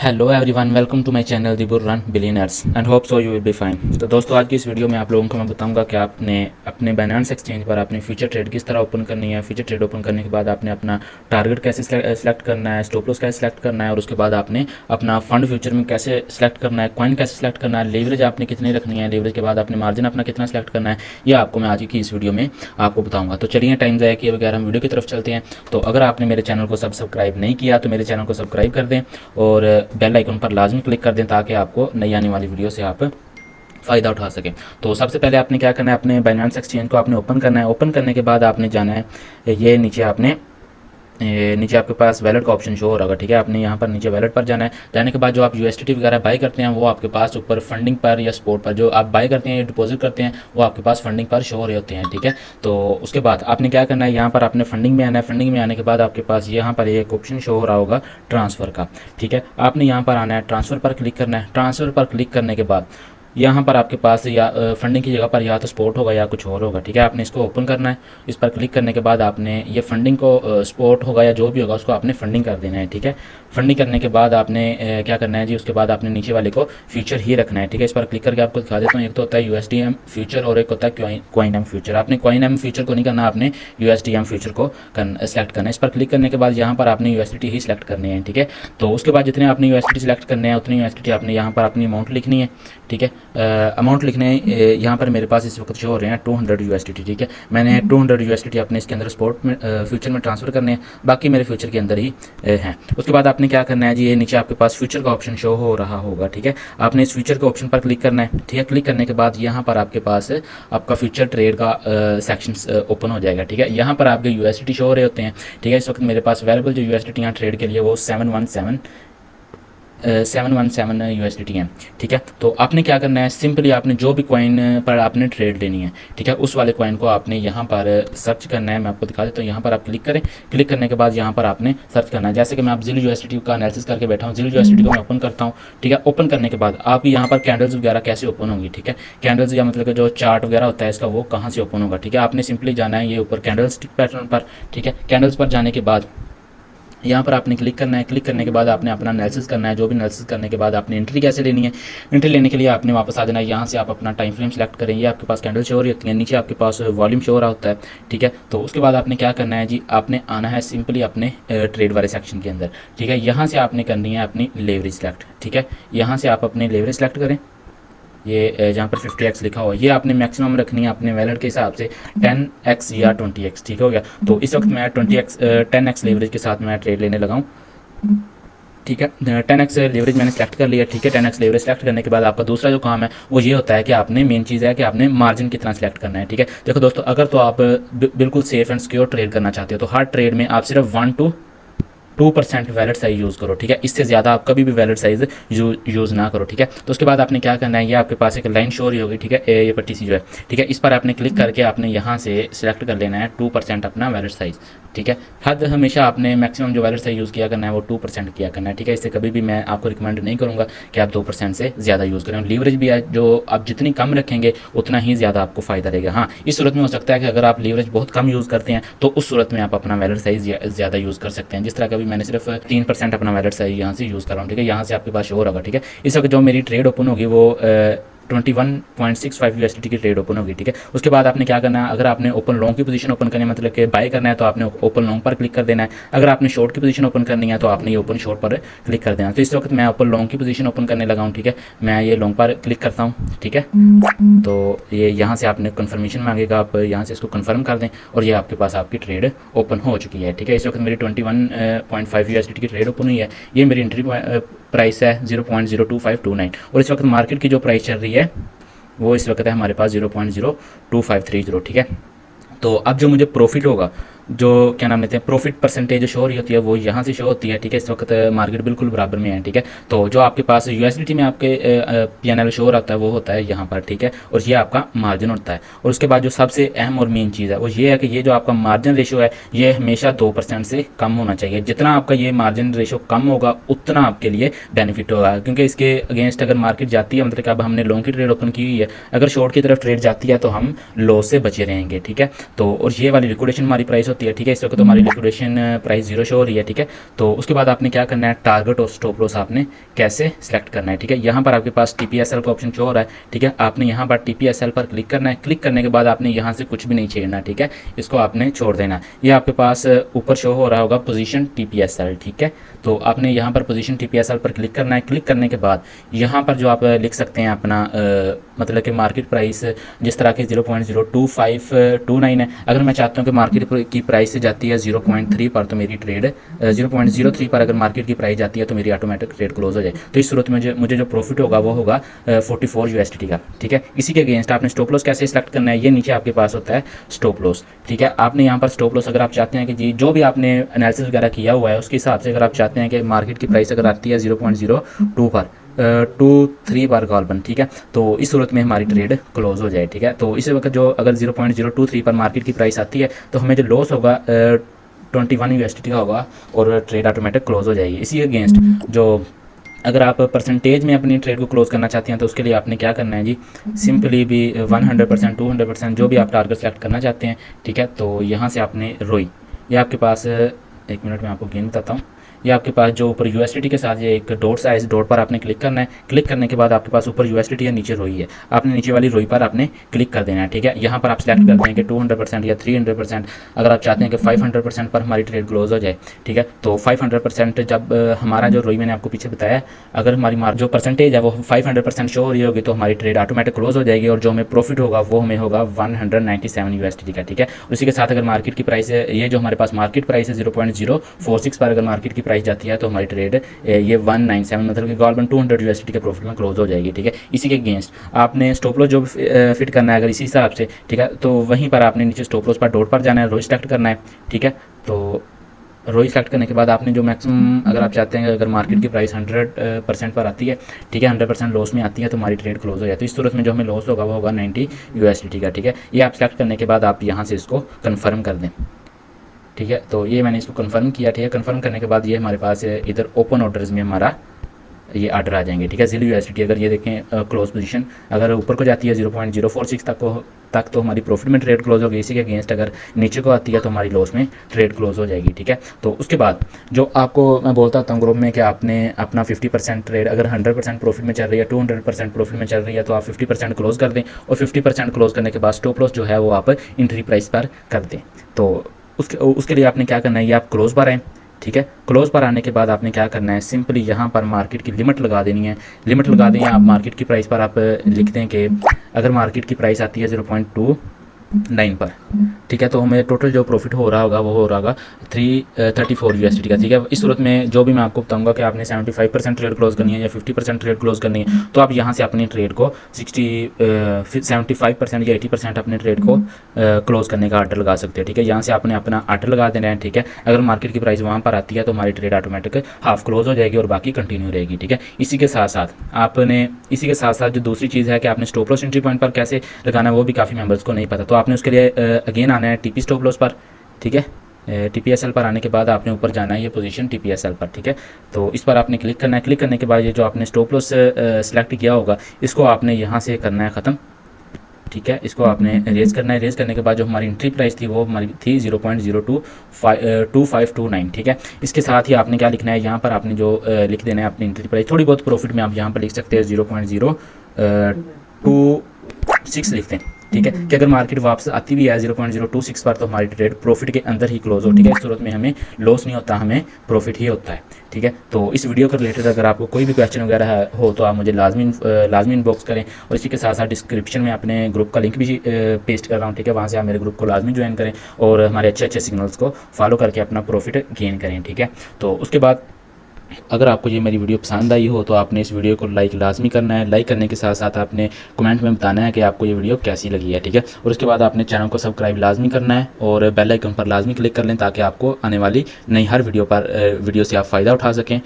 Hello everyone, welcome to my channel the burran billionaires and hope so you will be fine. तो दोस्तों, आज की इस video में आप लोगों को मैं बताऊंगा कि आपने अपने बाइनेंस एक्सचेंज पर अपनी फ्यूचर ट्रेड किस तरह ओपन करनी है। फ्यूचर ट्रेड ओपन करने के बाद आपने अपना टारगेट कैसे सेलेक्ट करना है, स्टॉप लॉस कैसे सेलेक्ट करना है, और उसके बाद आपने अपना फंड फ्यूचर में कैसे सेलेक्ट करना है, कॉइन कैसे सेलेक्ट करना है, लेवरेज आपने कितनी रखनी है, लेवरेज के बाद आपने मार्जिन अपना कितना सेलेक्ट करना है, यह आपको मैं आज की इस वीडियो में आपको बताऊँगा। तो चलिए टाइम ज़ाया किए बगैर हम वीडियो की तरफ चलते हैं। तो अगर आपने मेरे चैनल को सब्सक्राइब नहीं किया तो मेरे चैनल को सब्सक्राइब कर दें और बेल आइकन पर लाजमी क्लिक कर दें ताकि आपको नई आने वाली वीडियो से आप फ़ायदा उठा सकें। तो सबसे पहले आपने क्या करना है, अपने बाइनेंस एक्सचेंज को आपने ओपन करना है। ओपन करने के बाद आपने जाना है, ये नीचे आपके पास वैलेट का ऑप्शन शो हो रहा होगा, ठीक है। आपने यहाँ पर नीचे वैलेट पर जाना है। जाने के बाद जो आप यूएसडीटी वगैरह बाई करते हैं वो आपके पास ऊपर फंडिंग पर या स्पॉट पर जो आप बाई करते हैं या डिपॉजिट करते हैं वो आपके पास फंडिंग पर शो हो रहे होते हैं, ठीक है। तो उसके बाद आपने क्या करना है, यहाँ पर आपने फंडिंग में आना है। फंडिंग में आने के बाद आपके पास यहाँ पर एक ऑप्शन शो हो रहा होगा ट्रांसफ़र का, ठीक है। आपने यहाँ पर आना है, ट्रांसफ़र पर क्लिक करना है। ट्रांसफ़र पर क्लिक करने के बाद यहाँ पर आपके पास या फंडिंग की जगह पर या तो स्पॉट होगा या कुछ और होगा, ठीक है। आपने इसको ओपन करना है। इस पर क्लिक करने के बाद आपने ये फंडिंग को स्पॉट होगा या जो भी होगा उसको आपने फंडिंग कर देना है, ठीक है। फंडिंग करने के बाद आपने क्या करना है जी, उसके बाद आपने नीचे वाले को फ्यूचर ही रखना है, ठीक है। इस पर क्लिक करके आपको दिखा देता हूँ। एक तो होता है USDM फ्यूचर और एक होता है कॉइन एम फ्यूचर। आपने कॉइन एम फ्यूचर को नहीं करना, आपने USDM फ्यूचर को सेलेक्ट करना है। इस पर क्लिक करने के बाद यहाँ पर आपने USDT ही सिलेक्ट करने हैं, ठीक है। तो उसके बाद जितने आपने USDT सिलेक्ट करने हैं उतनी USDT आपने यहाँ पर अपनी अमाउंट लिखनी है, ठीक है। अमाउंट लिखने यहाँ पर मेरे पास इस वक्त शो हो रहे हैं 200 USDT, ठीक है। मैंने 200 USDT अपने इसके अंदर स्पॉट में फ्यूचर में ट्रांसफ़र करने हैं, बाकी मेरे फ्यूचर के अंदर ही हैं। उसके बाद आपने क्या करना है जी, ये नीचे आपके पास फ्यूचर का ऑप्शन शो हो रहा होगा, ठीक है। आपने इस फ्यूचर के ऑप्शन पर क्लिक करना है, ठीक है। क्लिक करने के बाद यहाँ पर आपके पास आपका फ्यूचर ट्रेड का सेक्शन ओपन हो जाएगा, ठीक है। यहाँ पर आपके USDT शो हो रहे होते हैं, ठीक है। इस वक्त मेरे पास अवेलेबल जो USDT यहाँ ट्रेड के लिए वो 717 USDT हैं, ठीक है। तो आपने क्या करना है, सिंपली आपने जो भी कॉइन पर आपने ट्रेड लेनी है, ठीक है, उस वाले कॉइन को आपने यहाँ पर सर्च करना है। मैं आपको दिखा देता हूँ। यहाँ पर आप क्लिक करें। क्लिक करने के बाद यहाँ पर आपने सर्च करना है। जैसे कि मैं आप ZIL USDT का एनालिसिस करके बैठा हूँ। ZIL USDT को मैं ओपन करता हूँ, ठीक है। ओपन करने के बाद आप यहाँ पर कैंडल्स वगैरह कैसे ओपन होंगी, ठीक है। कैंडल्स या मतलब कि जो चार्ट वगैरह होता है इसका वो कहाँ से ओपन होगा, ठीक है। आपने सिंपली जाना है ये ऊपर कैंडल स्टिक पैटर्न पर, ठीक है। कैंडल्स पर जाने के बाद यहाँ पर आपने क्लिक करना है। क्लिक करने के बाद आपने अपना एनालिसिस करना है। जो भी एनालिसिस करने के बाद आपने एंट्री कैसे लेनी है, एंट्री लेने के लिए आपने वापस आ जाना है। यहाँ से आप अपना टाइम फ्रेम सेलेक्ट करें। ये आपके पास कैंडल शो हो रही होती है, नीचे आपके पास वॉल्यूम शो हो रहा होता है, ठीक है। तो उसके बाद आपने क्या करना है जी, आपने आना है सिंपली अपने ट्रेड वाले सेक्शन के अंदर, ठीक है। यहाँ से आपने करनी है अपनी लेवरेज सेलेक्ट, ठीक है। यहाँ से आप अपनी लेवरेज सेलेक्ट करें। ये जहाँ पर 50x लिखा हुआ है ये आपने मैक्सिमम रखनी है अपने वैलेट के हिसाब से 10x या 20x, ठीक हो गया। तो इस वक्त मैं 10x लेवरेज के साथ मैं ट्रेड लेने लगा हूँ, ठीक है। 10x लेवरेज मैंने सेलेक्ट कर लिया, ठीक है। 10x लेवरेज सेलेक्ट करने के बाद आपका दूसरा जो काम है वो ये होता है कि आपने मेन चीज़ है कि आपने मार्जिन कितना सेलेक्ट करना है, ठीक है। देखो दोस्तों, अगर तो आप बिल्कुल सेफ एंड सिक्योर ट्रेड करना चाहते हो तो हर ट्रेड में आप सिर्फ 1 to 2% वैलेट साइज यूज़ करो, ठीक है। इससे ज़्यादा आप कभी भी वैलेट साइज यूज़ ना करो, ठीक है। तो उसके बाद आपने क्या करना है, ये आपके पास एक लाइन शो रही होगी, ठीक है। ये पट्टी सी जो है, ठीक है, इस पर आपने क्लिक करके आपने यहाँ से सिलेक्ट कर लेना है 2% अपना वैलेट साइज, ठीक है। हद हमेशा आपने मैक्सिमम जो वैलेट साइज यूज़ किया करना है वो 2% किया करना है, ठीक है। इससे कभी भी मैं आपको रिकमेंड नहीं करूँगा कि आप 2% से ज़्यादा यूज़ करें। लीवरेज भी है जो आप जितनी कम रखेंगे उतना ही ज़्यादा आपको फ़ायदा रहेगा। हाँ, इस सूरत में हो सकता है कि अगर आप लीवरेज बहुत कम यूज़ करते हैं तो उस सूरत में आप अपना वैलेट साइज ज़्यादा यूज़ कर सकते हैं। जिस तरह कभी मैंने सिर्फ 3% अपना वैलेट साइज यहाँ से यूज़ कर रहा हूँ, ठीक है। यहाँ से आपके पास शो होगा, ठीक है। इस वक्त जो मेरी ट्रेड ओपन होगी वो 21.65 USDT की ट्रेड ओपन होगी, ठीक है। उसके बाद आपने क्या करना है, अगर आपने ओपन लॉन्ग की पोजीशन ओपन करनी है मतलब कि बाय करना है तो आपने ओपन लॉन्ग पर क्लिक कर देना है। अगर आपने शॉर्ट की पोजीशन ओपन करनी है तो आपने ये ओपन शॉर्ट पर क्लिक कर देना। तो इस वक्त मैं ओपन लॉन्ग की पोजीशन ओपन करने लगा हूँ, ठीक है। मैं ये लॉन्ग पर क्लिक करता हूँ, ठीक है। तो ये यहाँ से आपने कन्फर्मेशन मांगेगा, आप यहाँ से इसको कन्फर्म कर दें और ये आपके पास आपकी ट्रेड ओपन हो चुकी है, ठीक है। इस वक्त मेरी 21.5 USDT की ट्रेड ओपन हुई है। ये मेरी एंट्री प्राइस है 0.02529 और इस वक्त मार्केट की जो प्राइस चल रही है वो इस वक्त है हमारे पास 0.02530, ठीक है। तो अब जो मुझे प्रॉफिट होगा, जो क्या नाम लेते हैं प्रॉफिट परसेंटेज शो हो रही होती है वो यहाँ से शो होती है, ठीक है। इस वक्त मार्केट बिल्कुल बराबर में है, ठीक है। तो जो आपके पास USDT में आपके PNL शो रहता है वो होता है यहाँ पर, ठीक है। और ये आपका मार्जिन होता है। और उसके बाद जो सबसे अहम और मेन चीज़ है वो ये है कि ये जो आपका मार्जिन रेशो है ये हमेशा 2% से कम होना चाहिए। जितना आपका ये मार्जिन रेशो कम होगा उतना आपके लिए बेनिफिट होगा, क्योंकि इसके अगेंस्ट अगर मार्केट जाती है मतलब कि अब हमने लॉन्ग की ट्रेड ओपन की हुई है, अगर शॉर्ट की तरफ ट्रेड जाती है तो हम लॉस से बचे रहेंगे, ठीक है। तो और ये वाली लिक्विडेशन हमारी प्राइस होती है, ठीक है। इस वक्त तो हमारी लिक्विडेशन प्राइस 0 शो हो रही है, ठीक है। तो उसके बाद आपने क्या करना है, टारगेट और स्टॉप लॉस आपने कैसे सेलेक्ट करना है, ठीक है। यहाँ पर आपके पास TPSL का ऑप्शन शो हो रहा है, ठीक है। आपने यहाँ पर TPSL पर क्लिक करना है। क्लिक करने के बाद आपने यहाँ से कुछ भी नहीं छेड़ना, ठीक है, इसको आपने छोड़ देना। ये आपके पास ऊपर शो हो रहा होगा पोजीशन TPSL, ठीक है। तो आपने यहाँ पर पोजीशन TPSL पर क्लिक करना है। क्लिक करने के बाद यहाँ पर जो आप लिख सकते हैं अपना मतलब कि मार्केट प्राइस जिस तरह की 0.02529 है। अगर मैं चाहता हूँ कि मार्केट की प्राइस से जाती है 0.3 पर तो मेरी ट्रेड 0.03 पर अगर मार्केट की प्राइस जाती है तो मेरी ऑटोमेटिक ट्रेड क्लोज हो जाए। तो इस सूरत में मुझे जो प्रॉफिट होगा वो होगा 44 USDT का, ठीक है। इसी के अगेंस्ट आपने स्टॉप लॉस कैसे सिलेक्ट करना है, ये नीचे आपके पास होता है स्टॉप लॉस, ठीक है। आपने यहाँ पर स्टॉप लॉस अगर आप चाहते हैं कि जी जो भी आपने एनालिसिस वगैरह किया हुआ है उसके हिसाब से अगर आप चाहते हैं कि मार्केट की प्राइस अगर आती है 0.02 पर 23 बार कॉल बन, ठीक है, तो इस सूरत में हमारी ट्रेड क्लोज हो जाए, ठीक है। तो इस वक्त जो अगर 0.023 पर मार्केट की प्राइस आती है तो हमें जो लॉस होगा 21 USDT का होगा और ट्रेड ऑटोमेटिक क्लोज हो जाएगी। इसी अगेंस्ट जो अगर आप परसेंटेज में अपनी ट्रेड को क्लोज करना चाहते हैं तो उसके लिए आपने क्या करना है जी, सिंपली भी 100% 200% जो भी आप टारगेट सेलेक्ट करना चाहते हैं, ठीक है। तो यहाँ से आपने रोई, ये आपके पास 1 मिनट में आपको गेन बताता हूँ। ये आपके पास जो ऊपर USDT के साथ ये एक डॉट सा है, इस डॉट पर आपने क्लिक करना है। क्लिक करने के बाद आपके पास ऊपर USDT है, नीचे रोई है, आपने नीचे वाली रोई पर आपने क्लिक कर देना है, ठीक है। यहाँ पर आप सेलेक्ट करते हैं कि 200% या 300%। अगर आप चाहते हैं कि 500% पर हमारी ट्रेड क्लोज हो जाए, ठीक है, तो 500% जब हमारा जो रोई मैंने आपको पीछे बताया, अगर हमारी जो परसेंटेज है वो 500% शो हो रही होगी तो हमारी ट्रेड ऑटोमेटिक क्लोज हो जाएगी और जो हमें प्रॉफिट होगा वो हमें होगा 197 USDT का, ठीक है। उसी के साथ अगर मार्केट की प्राइस है, ये जो हमारे पास मार्केट प्राइस है 0.046 पर अगर मार्केट की प्राइस जाती है तो हमारी ट्रेड ये 197 मतलब कि गॉलबन 200 USDT के प्रॉफिट में क्लोज हो जाएगी, ठीक है। इसी के अगेंस्ट आपने स्टॉप लॉस जो फिट करना है अगर इसी हिसाब से, ठीक है, तो वहीं पर आपने नीचे स्टॉप लॉस पर डॉट पर जाना है, रोज सेलेक्ट करना है, ठीक है। तो रोज सेलेक्ट करने के बाद आपने जो मैक्सिमम अगर आप चाहते हैं अगर मार्केट की प्राइस 100% पर आती है, ठीक है, 100% लॉस में आती है तो हमारी ट्रेड क्लोज हो जाए। तो इस सूरत में जो हमें लॉस होगा वो होगा 90 USDT का, ठीक है। ये आप सेलेक्ट करने के बाद आप यहाँ से इसको कन्फर्म कर दें, ठीक है। तो ये मैंने इसको कंफर्म किया, ठीक है। कंफर्म करने के बाद ये हमारे पास इधर ओपन ऑर्डर्स में हमारा ये आर्डर आ जाएंगे, ठीक है। 0 USDT अगर ये देखें क्लोज पोजीशन अगर ऊपर को जाती है 0.046 तक तो हमारी प्रॉफिट में ट्रेड क्लोज होगी। इसी के अगेंस्ट अगर नीचे को आती है तो हमारी लॉस में ट्रेड क्लोज हो जाएगी, ठीक है। तो उसके बाद जो आपको मैं बोलता हूँ ग्रुप में कि आपने अपना 50% ट्रेड अगर 100% प्रॉफिट में चल रही है, 200% प्रॉफिट में चल रही है तो आप 50% क्लोज कर दें और 50% क्लोज करने के बाद स्टॉप लॉस जो है वो आप एंट्री प्राइस पर कर दें। तो उसके लिए आपने क्या करना है, ये आप क्लोज पर आएँ, ठीक है। क्लोज पर आने के बाद आपने क्या करना है, सिंपली यहाँ पर मार्केट की लिमिट लगा देनी है। लिमिट लगा दें आप मार्केट की प्राइस पर आप लिख दें कि अगर मार्केट की प्राइस आती है 0.29 पर, ठीक है, तो हमें टोटल जो प्रॉफिट हो रहा होगा वो हो रहा होगा 334 USDT का, ठीक है। इस सूरत में जो भी मैं आपको बताऊंगा कि आपने 75% ट्रेड क्लोज करनी है या 50% ट्रेड क्लोज करनी है तो आप यहाँ से अपनी ट्रेड को 75% या 80% अपने ट्रेड को क्लोज करने का आर्डर लगा सकते हैं, ठीक है। यहाँ से आपने अपना आर्डर लगा देना है, ठीक है। अगर मार्केट की प्राइस वहाँ पर आती है तो हमारी ट्रेड ऑटोमेटिक हाफ क्लोज हो जाएगी और बाकी कंटिन्यू रहेगी, ठीक है। इसी के साथ साथ जो दूसरी चीज़ है कि आपने स्टॉप लॉस एंट्री पॉइंट पर कैसे लगाना है वो भी काफ़ी मेंबर्स को नहीं पता। तो आपने उसके लिए अगेन आना है TP स्टॉप लॉस पर, ठीक है। TPSL पर आने के बाद आपने ऊपर जाना है ये पोजीशन TPSL पर, ठीक है। तो इस पर आपने क्लिक करना है। क्लिक करने के बाद ये जो आपने स्टॉप लॉस सेलेक्ट किया होगा इसको आपने यहाँ से करना है ख़त्म, ठीक है। इसको आपने रेज करना है। रेज करने के बाद जो हमारी एंट्री प्राइस थी वो हमारी थी 0.02529, ठीक है। इसके साथ ही आपने क्या लिखना है, यहाँ पर आपने जो लिख देना है अपनी एंट्री प्राइस। थोड़ी बहुत प्रॉफिट में आप यहाँ पर लिख सकते हैं 0.026 लिखते हैं, ठीक है, कि अगर मार्केट वापस आती भी है 0.026 पर तो हमारी ट्रेड प्रॉफिट के अंदर ही क्लोज हो, ठीक है। इस सूरत में हमें लॉस नहीं होता, हमें प्रॉफिट ही होता है, ठीक है। तो इस वीडियो के रिलेटेड अगर आपको कोई भी क्वेश्चन वगैरह हो तो आप मुझे लाजमी इनबॉक्स करें और इसी के साथ साथ डिस्क्रिप्शन में अपने ग्रुप का लिंक भी पेस्ट कर रहा हूँ, ठीक है। वहाँ से आप मेरे ग्रुप को लाजमी ज्वाइन करें और हमारे अच्छे सिग्नल्स को फॉलो करके अपना प्रॉफिट गेन करें, ठीक है। तो उसके बाद अगर आपको ये मेरी वीडियो पसंद आई हो तो आपने इस वीडियो को लाइक लाजमी करना है। लाइक करने के साथ साथ आपने कमेंट में बताना है कि आपको ये वीडियो कैसी लगी है, ठीक है। और उसके बाद आपने चैनल को सब्सक्राइब लाजमी करना है और बेल आइकन पर लाजमी क्लिक कर लें ताकि आपको आने वाली नई हर वीडियो से आप फ़ायदा उठा सकें।